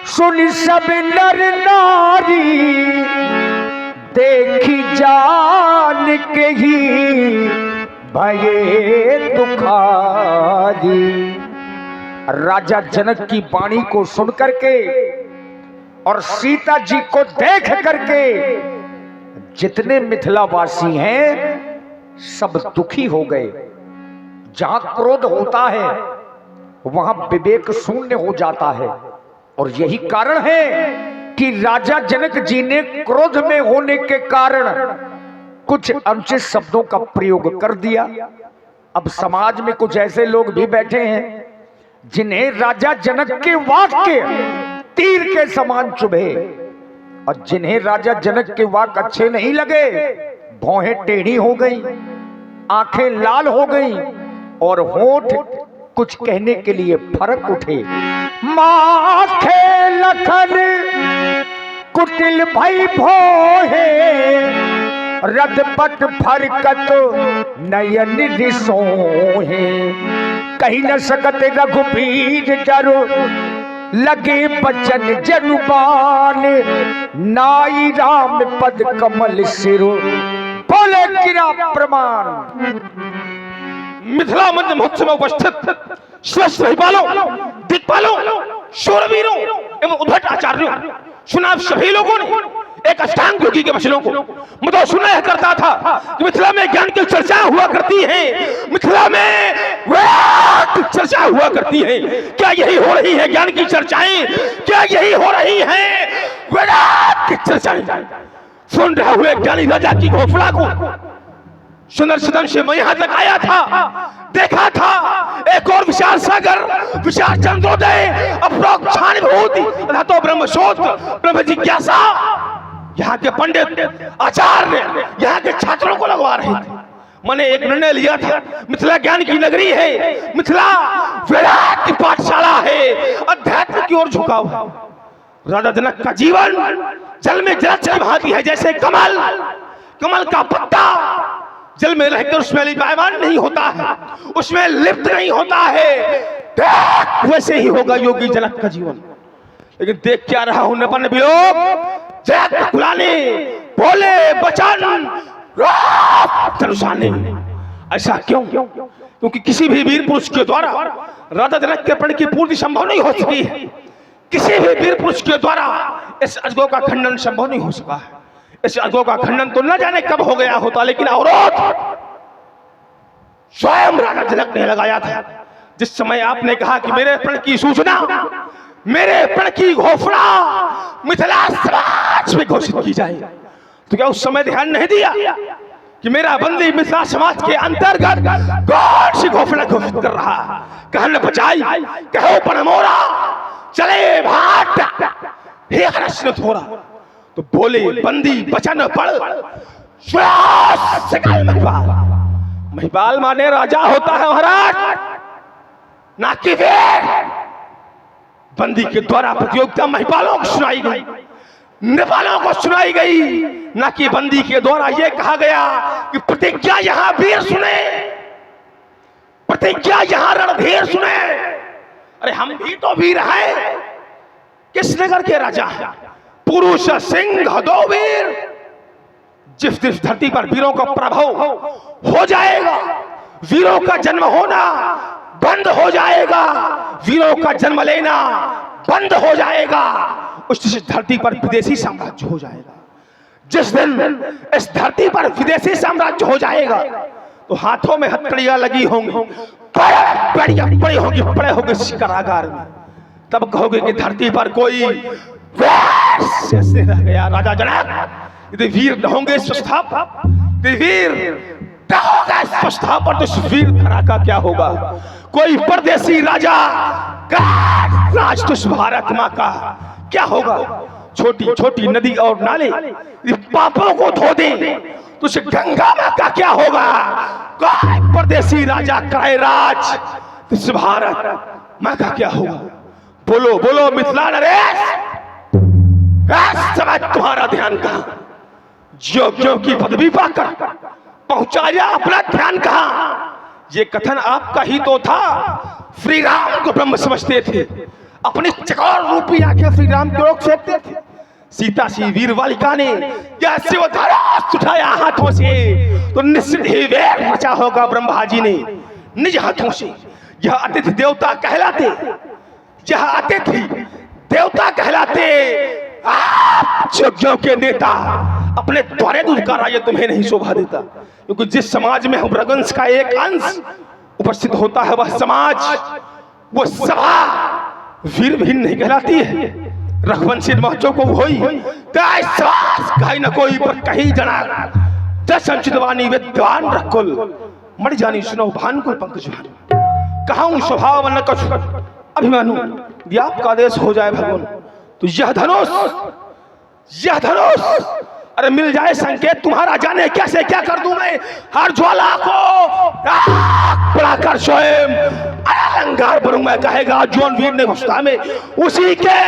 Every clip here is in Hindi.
सुन सब नर नारी देखी जान के ही भये दुखारी। राजा जनक की वाणी को सुन करके और सीता जी को देख करके जितने मिथिलावासी हैं सब दुखी हो गए। जहां क्रोध होता है वहां विवेक शून्य हो जाता है, और यही कारण है कि राजा जनक जी ने क्रोध में होने के कारण कुछ अनुचित शब्दों का प्रयोग कर दिया। अब समाज में कुछ ऐसे लोग भी बैठे हैं जिन्हें राजा जनक के वाक्य तीर के समान चुभे, और जिन्हें राजा जनक के वाक्य अच्छे नहीं लगे भौहें टेढ़ी हो गई, आंखें लाल हो गई और होंठ कुछ कहने के लिए फर्क उठे। माथे लखन कुटिल भई भोहे, रदपट फरकत नयन रिसोहे। कही न सकत रघुबीर डरो, लगे बचन जनुबान। नाई राम पद कमल सिरो, बोले गिरा प्रमाण। मिथिला मंच महोत्सव में उपस्थित श्रेष्ठ महिपालों, दिक्पालों, शूरवीरों एवं उद्भट आचार्यों, सुना आप सभी लोगों ने एक अष्टांग योगी के वचनों को। मैं तो सुना करता था कि मिथिला में ज्ञान की चर्चा हुआ करती है, मिथिला में चर्चा हुआ करती है। क्या यही हो रही है ज्ञान की चर्चाएं? क्या यही हो रही है वेदांत की चर्चाएं? सुन रहे हुए ज्ञानी राजा की घोषणा को सुंदर सदन से मैं यहां तक आया था, देखा था एक और विशाल सागर, विशाल चंद्रोदय, अपरोक्षानुभूति तथा तो ब्रह्मशोध, ब्रह्म जिज्ञासा यहाँ के पंडित आचार्य यहाँ के छात्रों को लगवा रहे थे। मैंने एक निर्णय लिया था, मिथिला ज्ञान की नगरी है, मिथिला वेदांत की पाठशाला है, अध्यात्म की ओर झुकाव है। राजा जनक का जीवन जल में जलचर भाती है, जैसे कमल, कमल का पत्ता जल में रहकर उसमें लिपायमान नहीं होता है, उसमें लिप्त नहीं होता है, वैसे ही होगा योगी जनक का जीवन। लेकिन देख क्या रहा हूं नपन भी लोग जनक खुलाने बोले बचन तनुसाने। ऐसा क्यों? क्योंकि किसी भी वीर पुरुष के द्वारा राजा जनक के प्रण की पूर्ति संभव नहीं हो सकी है। किसी भी वीर पुरुष के द्वारा इस अजगो का खंडन संभव नहीं हो सका है। इस अजगो का खंडन तो न जाने कब हो गया होता, लेकिन अवरोध स्वयं राजा जनक ने लगाया था। जिस समय आपने कहा कि मेरे प्रण की सूचना, मेरे प्रण की घोषणा मिथिला समाज में घोषित की जाए, तो क्या उस समय ध्यान नहीं दिया कि मेरा बंदी मिथिला समाज के अंतर्गत कौन सी घोषणा घोषित कर रहा है? कहन बचाई कहो पनमोरा, चले भाट हे हर्ष न थोड़ा। तो बोले बंदी बचन पढ़ महिपाल। महिपाल माने राजा होता है महाराज, ना कि वीर। बंदी के द्वारा प्रतियोगिता महिपालों को सुनाई गई, नेपालों को सुनाई गई, ना कि बंदी के द्वारा यह कहा गया कि प्रतिज्ञा यहां वीर सुने, प्रतिज्ञा यहां रणधीर सुने। अरे हम भी तो वीर हैं, किस नगर के राजा हैं? पुरुष सिंह दो वीर। जिस धरती पर वीरों का प्रभाव हो जाएगा, वीरों का जन्म होना बंद हो जाएगा, वीरों का जन्म लेना बंद हो जाएगा, उस धरती पर विदेशी साम्राज्य हो जाएगा। जिस दिन इस धरती पर विदेशी साम्राज्य हो जाएगा तो हाथों में हथकड़ियां लगी होंगी, पड़े होंगे शिकारागार में। तब कहोगे कि धरती पर कोई रह गया। राजा जनक यदि वीर न होंगे स्वस्थापक, वीर न होगा स्वस्थापक, तो वीर धरा का क्या होगा? कोई परदेसी राजा राज तो भारत मां का क्या होगा? छोटी छोटी नदी और नाले पापों को धो दे तो उसे गंगा मां का क्या होगा? कोई परदेसी राजा कराए राज तो भारत मां का क्या होगा? बोलो बोलो मिथिला नरेश, समय तुम्हारा ध्यान कहां? ज्यों की पदवी पाकर पहुंचाया अपना ध्यान कहां? ये कथन आपका ही तो था। श्री राम को ब्रह्म समझते थे, अपनी चकोर रूपी आंखें श्री राम की ओर फेंकते थे। सीता सी वीर बालिका ने जैसे वो धनुष उठाया हाथों से तो निश्चित ही वेग मचा होगा। ब्रह्मा जी ने निज हाथों से, यह अतिथि देवता कहलाते, यह अतिथि देवता कहलाते, आप यज्ञों के नेता, अपने द्वारे दूध का राज्य तुम्हें नहीं शोभा देता। क्योंकि जिस समाज में हम रघुवंश का एक अंश उपस्थित होता है, वह समाज, वो सभा वीर भीन नहीं कहलाती है। रघुवंशी महचो को होई कहीं न कोई पर कहीं जना दशंचित वाणी विद्वान रकुल मर जानी सुनो भानुकुल पंकज भानु कहूं स्वभाव न कछु अभिमानु व्याप का आदेश हो जाए भगवान। तो यह धनुष अरे मिल जाए संकेत तुम्हारा, जाने कैसे क्या कर दूं मैं। हर ज्वाला को बढ़ाकर स्वयं अलंकार बनूं मैं, कहेगा जोन वीर ने घुसता में उसी के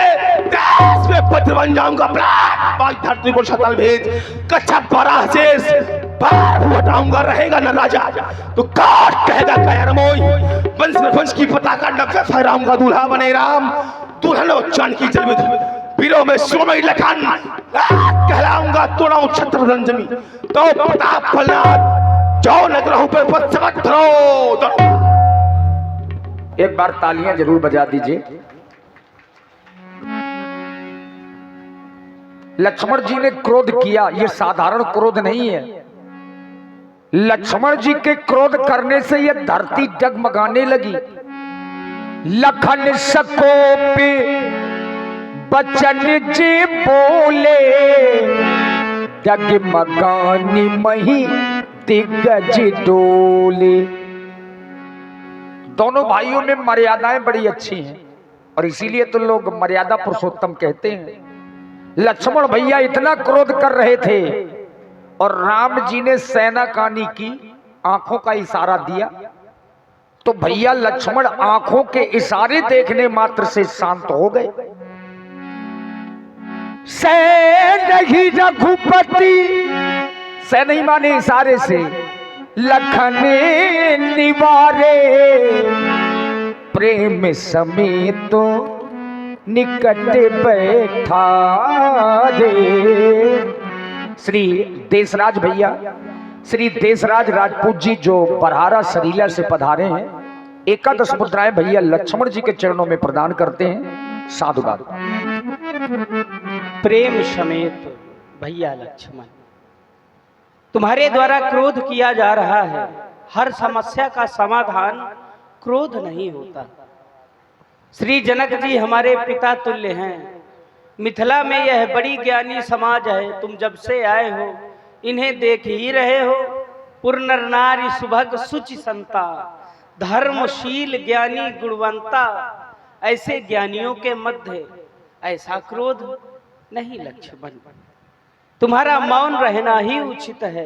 देश में पत्र बन जाऊंगा। प्राण धरती को शतल भेज कच्चा परा शेष हटाऊंगा, रहेगा न राजा तो काट कहेगा कैर मोई। वंश की पताका नब्बे फहराऊंगा, दूल्हा बने राम दुल्हन चांद की जल में वीरों में सोमई लखन कहलाऊंगा। तोड़ाऊं छत्रधन जमी तो प्रताप फलनाथ जो नगरों पे पत्थर धरो। एक बार तालियां जरूर बजा दीजिए। लक्ष्मण जी ने क्रोध किया, यह साधारण क्रोध नहीं है। लक्ष्मण जी के क्रोध करने से यह धरती डगमगाने लगी। लखन सकोपे बचन जी बोले, डगमगानी मही दिग्गज डोले। दोनों भाइयों में मर्यादाएं बड़ी अच्छी हैं और इसीलिए तो लोग मर्यादा पुरुषोत्तम कहते हैं। लक्ष्मण भैया इतना क्रोध कर रहे थे और राम जी ने सेना कानी की आंखों का इशारा दिया तो भैया लक्ष्मण आंखों के इशारे देखने मात्र से शांत हो गए। नहीं रघुपति से नहीं माने इशारे से, लखन निवारे प्रेम समेत तो निकट बैठा दे। श्री देशराज भैया, श्री देशराज राजपूत जी जो बरहारा सरीला से पधारे हैं, एकादश मुद्राएं भैया लक्ष्मण जी के चरणों में प्रदान करते हैं। साधुवाद। प्रेम समेत भैया लक्ष्मण, तुम्हारे द्वारा क्रोध किया जा रहा है। हर समस्या का समाधान क्रोध नहीं होता। श्री जनक जी हमारे पिता तुल्य हैं। मिथिला में यह बड़ी ज्ञानी समाज है। तुम जब से आए हो इन्हें देख ही रहे हो। पुर नारी सुभग सुचि संता, धर्मशील ज्ञानी गुणवंता। ऐसे ज्ञानियों के मध्य ऐसा क्रोध नहीं लक्ष्मण। तुम्हारा मौन रहना ही उचित है,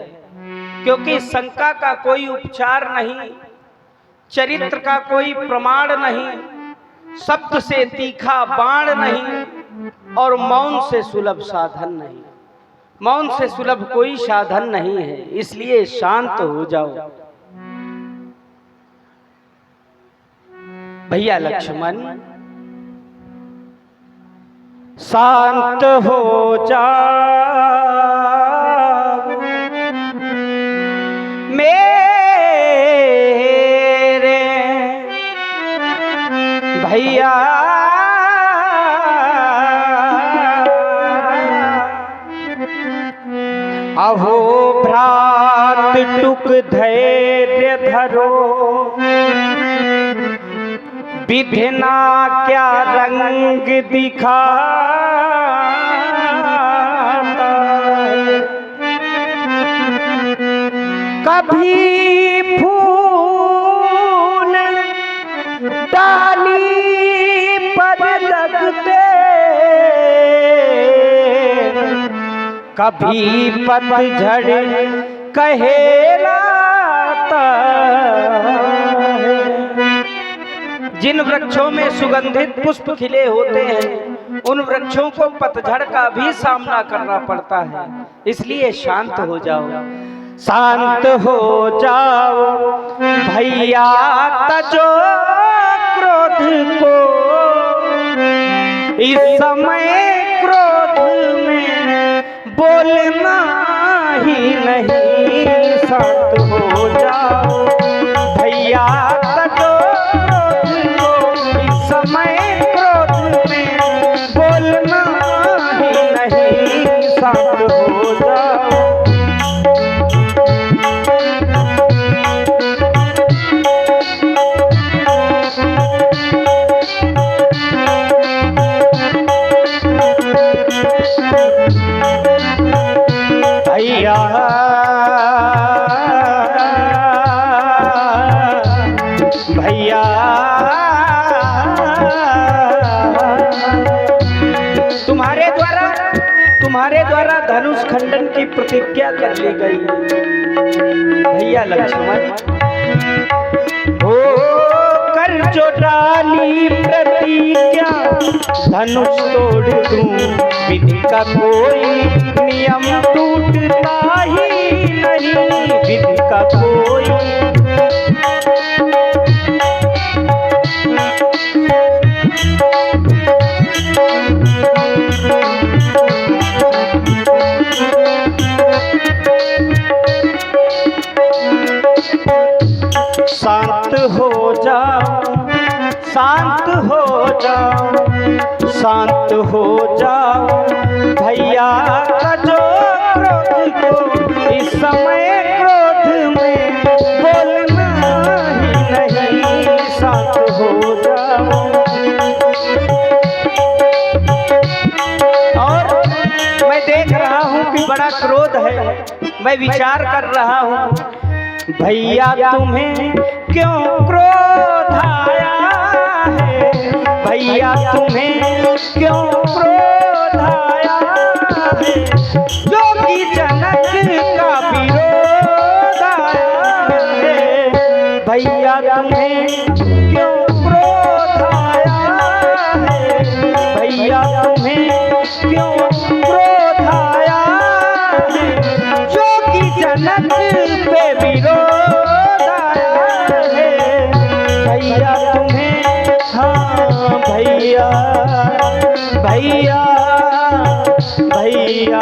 क्योंकि शंका का कोई उपचार नहीं, चरित्र का कोई प्रमाण नहीं, शब्द से तीखा बाण नहीं और मौन से सुलभ साधन नहीं। मौन से सुलभ कोई साधन नहीं है, इसलिए शांत हो जाओ। भैया लक्ष्मण शांत हो जाओ मेरे भैया। अहो भ्रात टुक धैर्य धरो, विधिना क्या रंग दिखाता है। कभी फूल डाली पर लगते, कभी पतझड़ कहलाता है। जिन वृक्षों में सुगंधित पुष्प खिले होते हैं उन वृक्षों को पतझड़ का भी सामना करना पड़ता है। इसलिए शांत हो जाओ, शांत हो जाओ भैया, तजो क्रोध को इस समय क्रोध में बोलना ही नहीं, शांत हो जाओ भैया तजो क्रोध को। इस समय क्रोध में बोलना ही नहीं, शांत हो जाओ। भैया भैया तुम्हारे द्वारा धनुष खंडन की प्रतिज्ञा कर ली गई भैया लक्ष्मण। हो कर जो डाली प्रतिज्ञा धनुष तोड़ दूं, विधि का कोई नियम टूटता ही नहीं, विधि का कोई। शांत हो जाओ, शांत हो जाओ, शांत हो जाओ भैया का जो क्रोध को। इस समय क्रोध में बोलना ही नहीं, शांत हो जाओ। और मैं देख रहा हूँ कि बड़ा क्रोध है, मैं विचार कर रहा हूँ भैया तुम्हें क्यों क्रोध आया है, भैया तुम्हें क्यों क्रोध आया है। योगी जनक का विरोध आया है, भैया तुम्हें क्यों क्रोध आया है, भैया तुम्हें क्यों क्रोध आया है। योगी जनक पे विरोध आया है, भैया तुम्हें, हाँ भैया भैया भैया